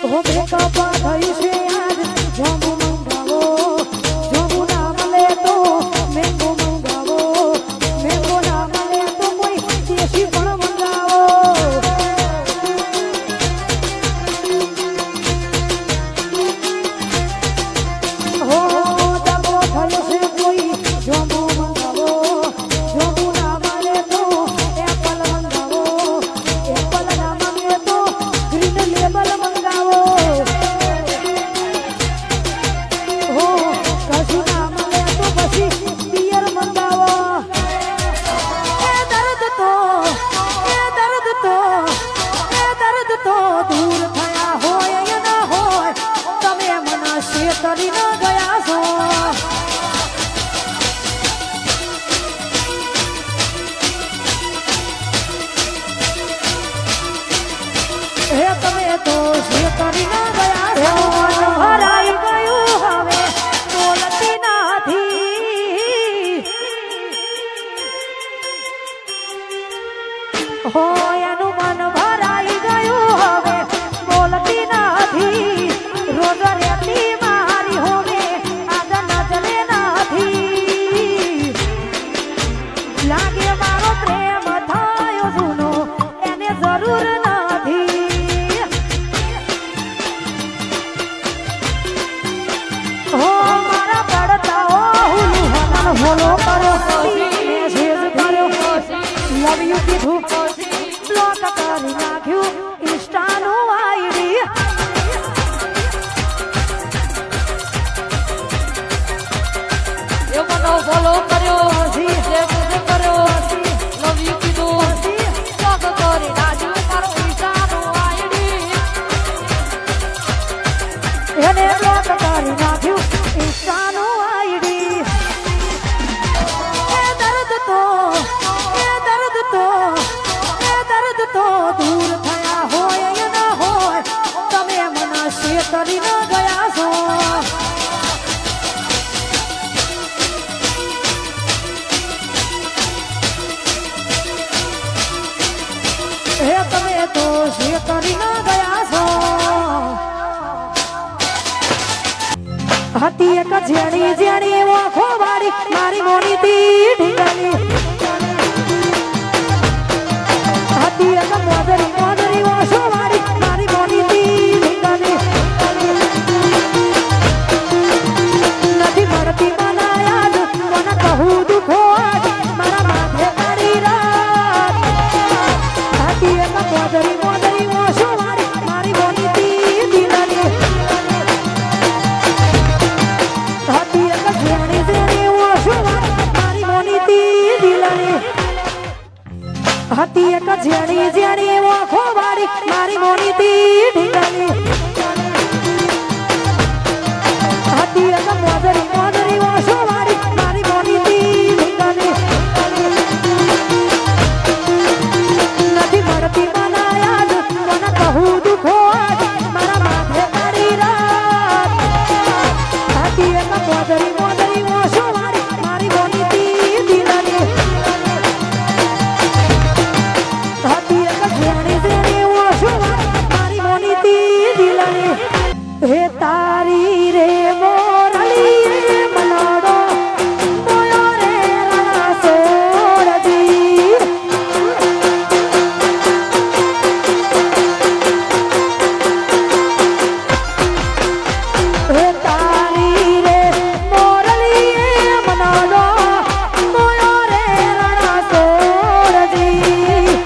હો બ્રેકઅપ થયું છે આજ જોમુ મંગાવો જોમુ ના મળે તો મેંગો મંગાવો મેંગો ના મળે તો કોઈ દેશી પણ મંગાવો હો ડબો થયો છે કોઈ જોમુ મંગાવો જોમુ ના મળે તો એપલ મંગાવો એપલ ના મળે તો ગ્રીન લેબલ મંગાવો હો કશું ના મળે તો પછી પિયર મંગાવો એ દર્દ તો દૂર થયા હોય ના હોય તમે મને શેતરી ન ગયા છો હે તમે તો શેતરી ન ગયા છો હરાઈ ગયું હવે બોલતી નથી હો એનું મન ભરાઈ ગયું હવે બોલતી નથી રોજ રહેતી મારી હોમે આજ નજરે નથી લાગે મારો પ્રેમ થયો જૂનો એને જરૂર નથી હો મારા પડતાઓ હુલું હમણ હોલો કર્યો મેસેજ કર્યો લવ યુ કીધું બ્લોક કરી નાખ્યું ઇન્સ્ટાનું આઈડી એ મને ફોલો કર્યો કર્યો લવ યુ કીધું બ્લોક કરી નાખ્યું મારો ઇન્સ્ટાનું આઈડી એને બ્લોક કરી નાખ્યું ઇન્સ્ટાનું આઈડી એ દર્દ તો દૂર થયા હોય ના હોય તમે મને શેતરી ન ગયા છો હે તમે તો શેતરી ન ગયા છો હતી એક જેણી ઓખો વાળી મારી મોની તી ઢીંગલી હતી એક મોદરી ઓછો વાળી મારી મોની તી ઢીંગલી નથી મળતી મનાયા જ મને કહું દુખો આજ મારા માથે કાઢી રાત હતી એક મોદરી ઓછો વાળી મારી મોની તી ઢીંગલી હતી એક જેણી ઓછો વાળી મારી મોની તી ઢીંગલી હતી એક જેણી ઓખો વાળી મારી મોની તી ઢીંગલી હતી એક મોદરી ઓછો વાળી મારી મોની તી ઢીંગલી નથી મળતી મનાયા જ મને કહું દુખો આજ મારા માથે કાઢી રાત હતી એક મોદરી ઓછો વાળી મારી મોની તી ઢીંગલી હતી એક જેણી ઓછો વાળી મારી મોની તી ઢીંગલી હે તારી રે મોરલી મનાડો મોયો રે રણા સોરજી હે તારી રે મોરલી મનાડો મોયો રે રણા સોરજી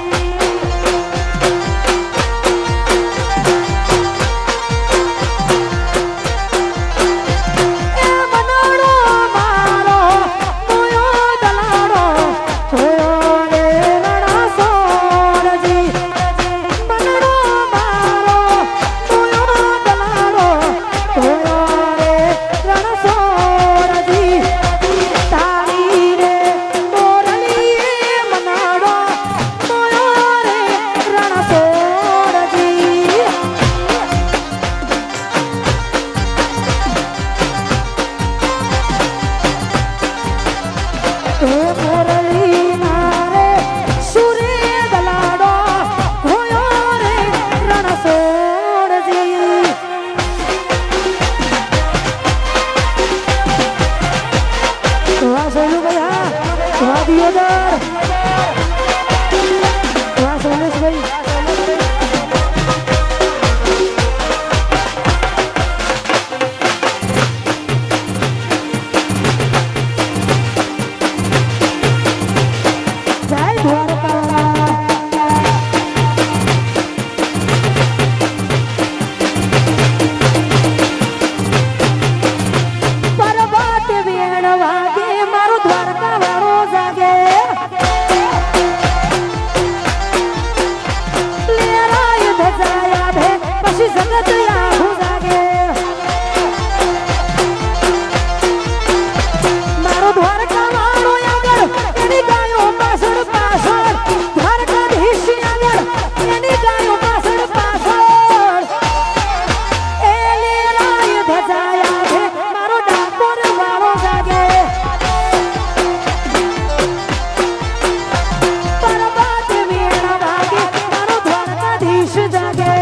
જગત આખું જાગે મારો દ્વારકા વાળો આગળ એની ગાયો પાછળ પાછળ દ્વારકાધીશ આગળ એની ગાયો પાછળ પાછળ એ લેરાય ધજાયા છે મારો ડાકોર વાળો જાગે પરબત વીણા વાગે મારો દ્વારકાધીશ જાગે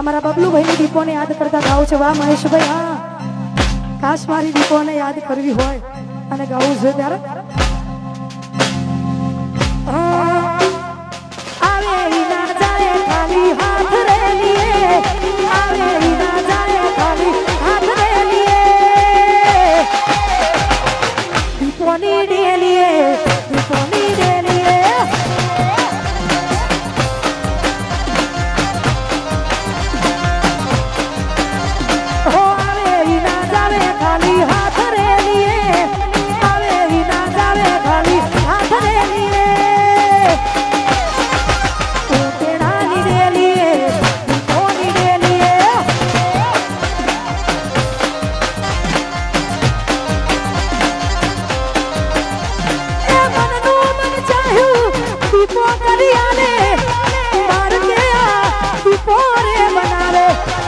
અમારા બબલુભાઈની દીપોને યાદ કરતા ગાવું છે વાહ મહેશભાઈ હા ખાસ મારી દીપોને યાદ કરવી હોય અને ગાવું છે ત્યારે આવે ઈ ના જાય ખાલી હાથ રે લીએ આવે ઈ ના જાય ખાલી હાથ રે લીએ દીપોની ડેલીએ દીપોની ડેલીએ હો આવે ઈ ના જાવે ખાલી હાથ રે લીએ આવે ઈ ના જાવે ખાલી હાથ રે લીએ ઉતેડાની ડેલીએ દીપોની ડેલીએ એ મનનું મન ચાહ્યું દીપો કરી આલે માર કે આ દીપો રે બનાવે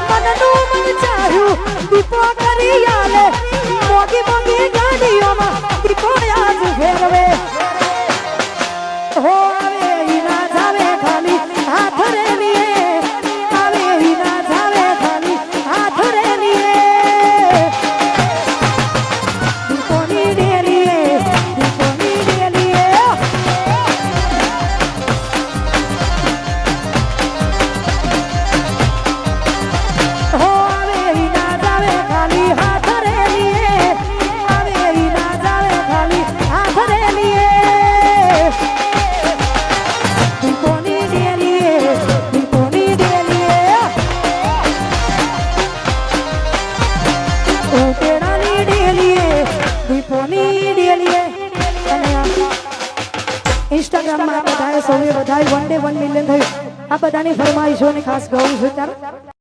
મનનું મન ચાહ્યું દીપો કરી આલે મોગી મોગી ગાડીઓમાં દીપો યાદ ફેરવે હો આવે ઈ ના જાવે ખાલી હાથ રે લીએ આવે ઈ ના જાવે ખાલી હાથ રે લીએ દીપોની ડેલીએ દીપોની ડેલીએ હો આવે ઈ ના જાવે ખાલી હાથ રે લીએ આવે ઈ ના જાવે ખાલી હાથ રે લીએ દીપોની ડેલીએ દીપોની ડેલીએ ઉતેડાની ડેલીએ દીપોની ડેલીએ અને ઇન્સ્ટાગ્રામમાં બધાએ સૌએ બધાએ 1 day 1 million થયું આ બધાની ફરમાઈશોને ખાસ ગાવું છે ત્યારે